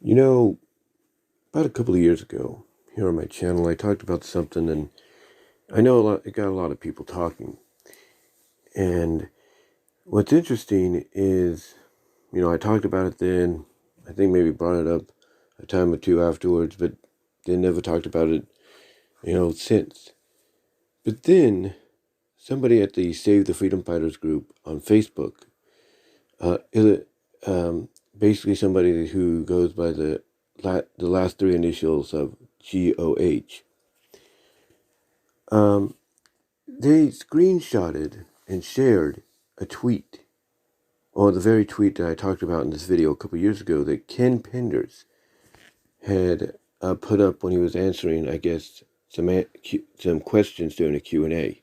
You know, about a couple of years ago, here on my channel, I talked about something, and I know it got a lot of people talking. And what's interesting is, I talked about it then. I think maybe brought it up a time or two afterwards, but then never talked about it, since. But then somebody at the Save the Freedom Fighters group on Facebook, is basically somebody who goes by the last three initials of GOH. They screenshotted and shared a tweet, or the very tweet that I talked about in this video a couple years ago, that Ken Penders had put up when he was answering, I guess, some questions during a Q&A.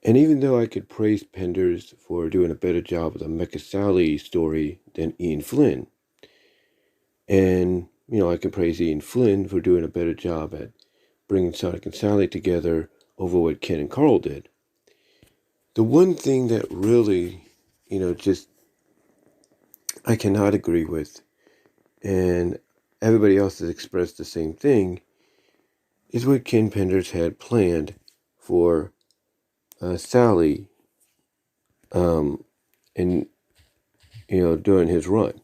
And even though I could praise Penders for doing a better job with the Mecha Sally story than Ian Flynn, and, I can praise Ian Flynn for doing a better job at bringing Sonic and Sally together over what Ken and Carl did. The one thing that really, just I cannot agree with, and everybody else has expressed the same thing, is what Ken Penders had planned for Sally, and during his run.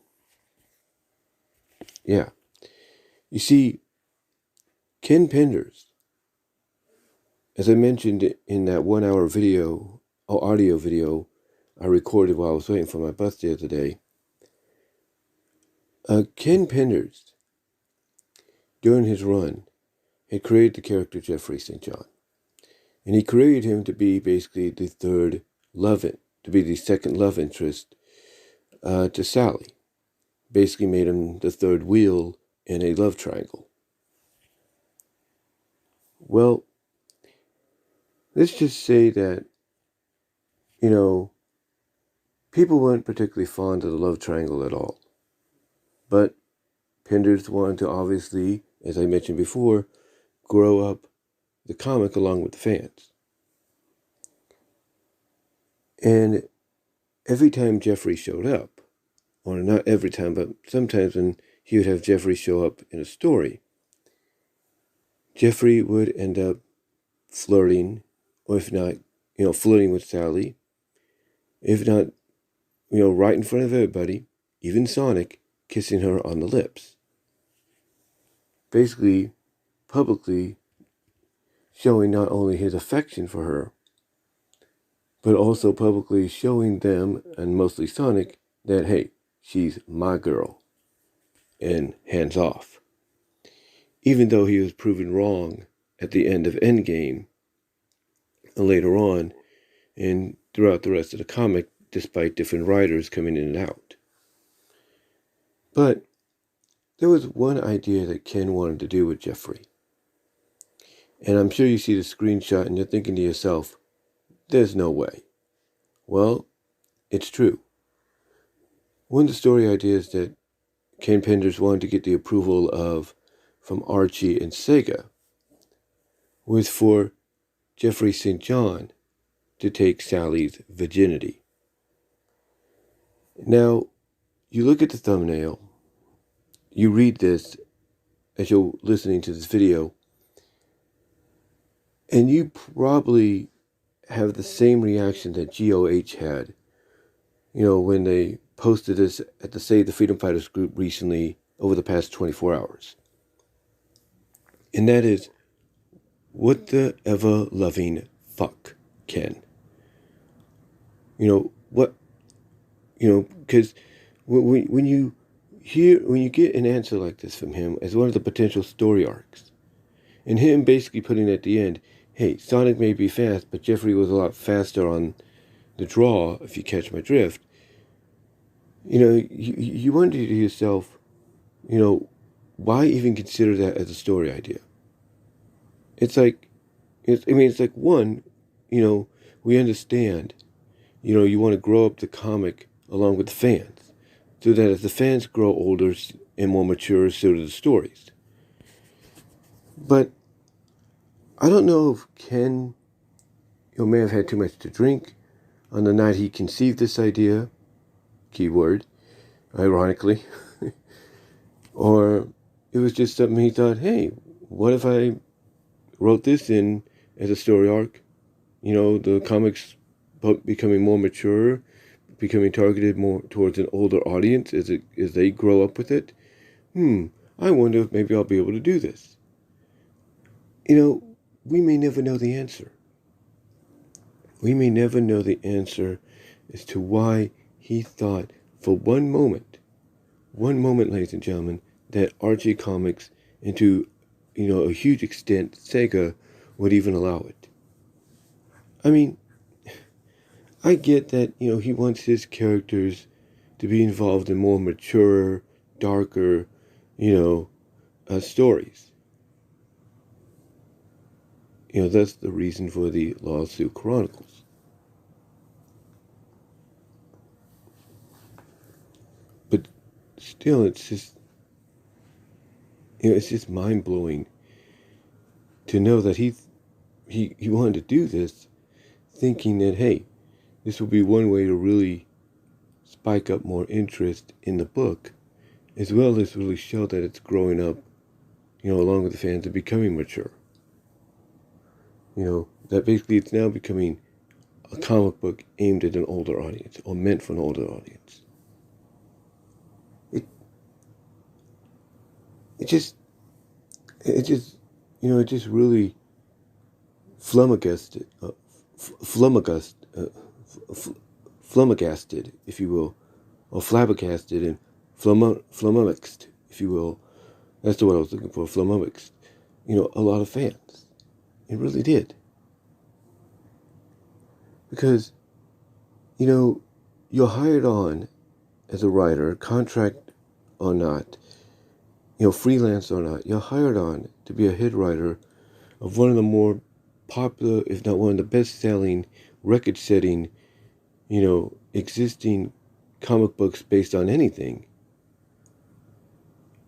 Yeah, you see, Ken Penders, as I mentioned in that 1 hour audio video I recorded while I was waiting for my bus the other day, Ken Penders, during his run, had created the character Jeffrey St. John. And he created him to be basically the second love interest to Sally. Basically made him the third wheel in a love triangle. Well, let's just say that, people weren't particularly fond of the love triangle at all. But Penders wanted to obviously, as I mentioned before, grow up the comic along with the fans. And every time Jeffrey showed up, or not every time, but sometimes when he would have Jeffrey show up in a story, Jeffrey would end up flirting, or if not, flirting with Sally. If not, right in front of everybody, even Sonic, kissing her on the lips. Basically, publicly showing not only his affection for her, but also publicly showing them, and mostly Sonic, that, hey, she's my girl, and hands off. Even though he was proven wrong at the end of Endgame, and later on, and throughout the rest of the comic, despite different writers coming in and out. But there was one idea that Ken wanted to do with Jeffrey. And I'm sure you see the screenshot and you're thinking to yourself, there's no way. Well, it's true. One of the story ideas that Ken Penders wanted to get the approval of from Archie and Sega was for Jeffrey St. John to take Sally's virginity. Now, you look at the thumbnail, you read this as you're listening to this video, and you probably have the same reaction that GOH had, when they posted this at the Save the Freedom Fighters group recently over the past 24 hours. And that is, what the ever-loving fuck, Ken? Because when you get an answer like this from him as one of the potential story arcs, and him basically putting at the end, hey, Sonic may be fast, but Jeffrey was a lot faster on the draw, if you catch my drift. You wonder to yourself, why even consider that as a story idea? It's like, one, we understand, you want to grow up the comic along with the fans, so that as the fans grow older and more mature, so do the stories. But I don't know if Ken, may have had too much to drink on the night he conceived this idea, keyword, ironically. Or it was just something he thought, hey, what if I wrote this in as a story arc? You know, the comics becoming more mature, becoming targeted more towards an older audience as they grow up with it. I wonder if maybe I'll be able to do this. You know, we may never know the answer. We may never know the answer as to why he thought for one moment, ladies and gentlemen, that Archie Comics, and to, a huge extent, Sega, would even allow it. I mean, I get that, he wants his characters to be involved in more mature, darker, stories. That's the reason for the Lawsuit Chronicles. But still, it's just mind-blowing to know that he wanted to do this, thinking that, hey, this will be one way to really spike up more interest in the book, as well as really show that it's growing up, along with the fans and becoming mature. That basically it's now becoming a comic book aimed at an older audience, or meant for an older audience. It just really flummogasted, if you will, or flabbergasted and flummoxed, if you will. That's the word I was looking for, flummoxed. A lot of fans. It really did. Because, you're hired on as a writer, contract or not, freelance or not, you're hired on to be a head writer of one of the more popular, if not one of the best-selling, record-setting, existing comic books based on anything.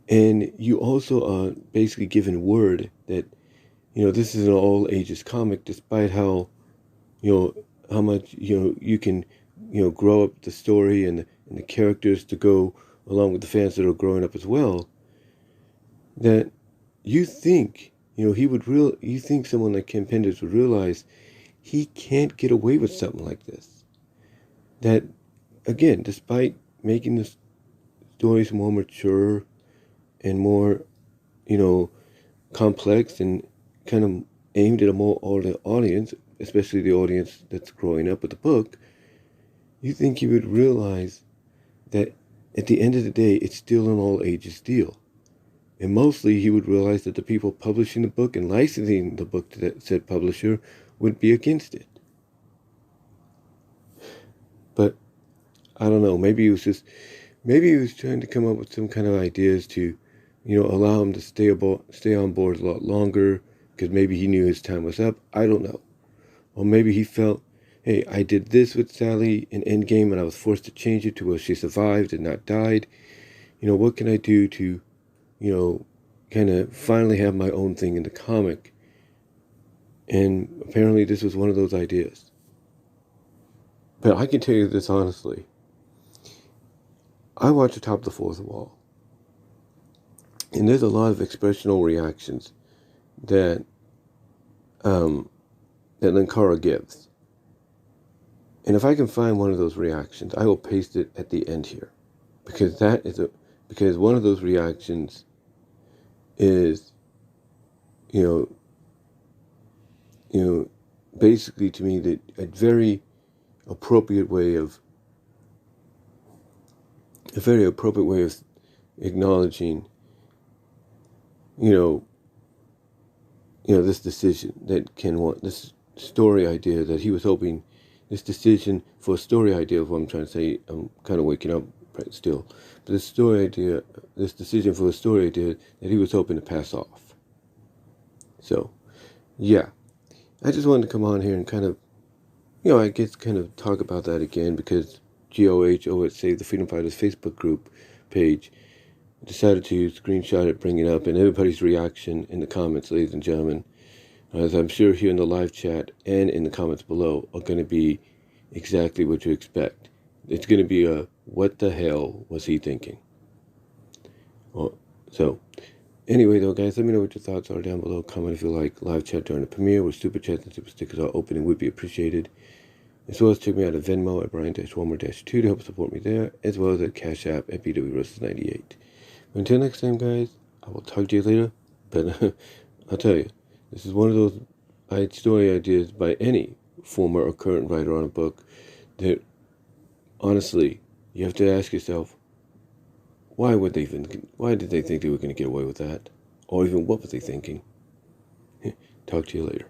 And you also are basically given word that, this is an all-ages comic, despite how, how much, you can, grow up the story and the characters to go along with the fans that are growing up as well. That you think, you think someone like Ken Penders would realize he can't get away with something like this. That, again, despite making the stories more mature and more, complex and kind of aimed at a more older audience, especially the audience that's growing up with the book, you think he would realize that at the end of the day, it's still an all ages deal. And mostly he would realize that the people publishing the book and licensing the book to that said publisher would be against it. But I don't know, maybe he was trying to come up with some kind of ideas to, allow him to stay on board a lot longer, because maybe he knew his time was up. I don't know. Or maybe he felt, hey, I did this with Sally in Endgame and I was forced to change it to where she survived and not died. What can I do to, kind of finally have my own thing in the comic? And apparently this was one of those ideas. But I can tell you this honestly. I watched Atop the Fourth Wall. And there's a lot of expressional reactions that Linkara gives. And if I can find one of those reactions, I will paste it at the end here. Because because one of those reactions is, basically to me that a very appropriate way of acknowledging, this decision that Ken wanted, this story idea that he was hoping, this decision for a story idea of what I'm trying to say. I'm kind of waking up right still. But this decision for a story idea that he was hoping to pass off. So, yeah. I just wanted to come on here and kind of, I guess kind of talk about that again, because GOH, over at Save the Freedom Fighters Facebook group page, decided to screenshot it, bring it up, and everybody's reaction in the comments, ladies and gentlemen, as I'm sure here in the live chat and in the comments below, are going to be exactly what you expect. It's going to be a, what the hell was he thinking? So, anyway, though, guys, let me know what your thoughts are down below. Comment if you like. Live chat during the premiere with super chats and super stickers are open and would be appreciated. As well as check me out at VENMO at Brian-Walmer-2 to help support me there, as well as at Cash App at BWRoses98. Until next time, guys, I will talk to you later. But I'll tell you, this is one of those story ideas by any former or current writer on a book that, honestly, you have to ask yourself, why did they think they were going to get away with that? Or even what were they thinking? Talk to you later.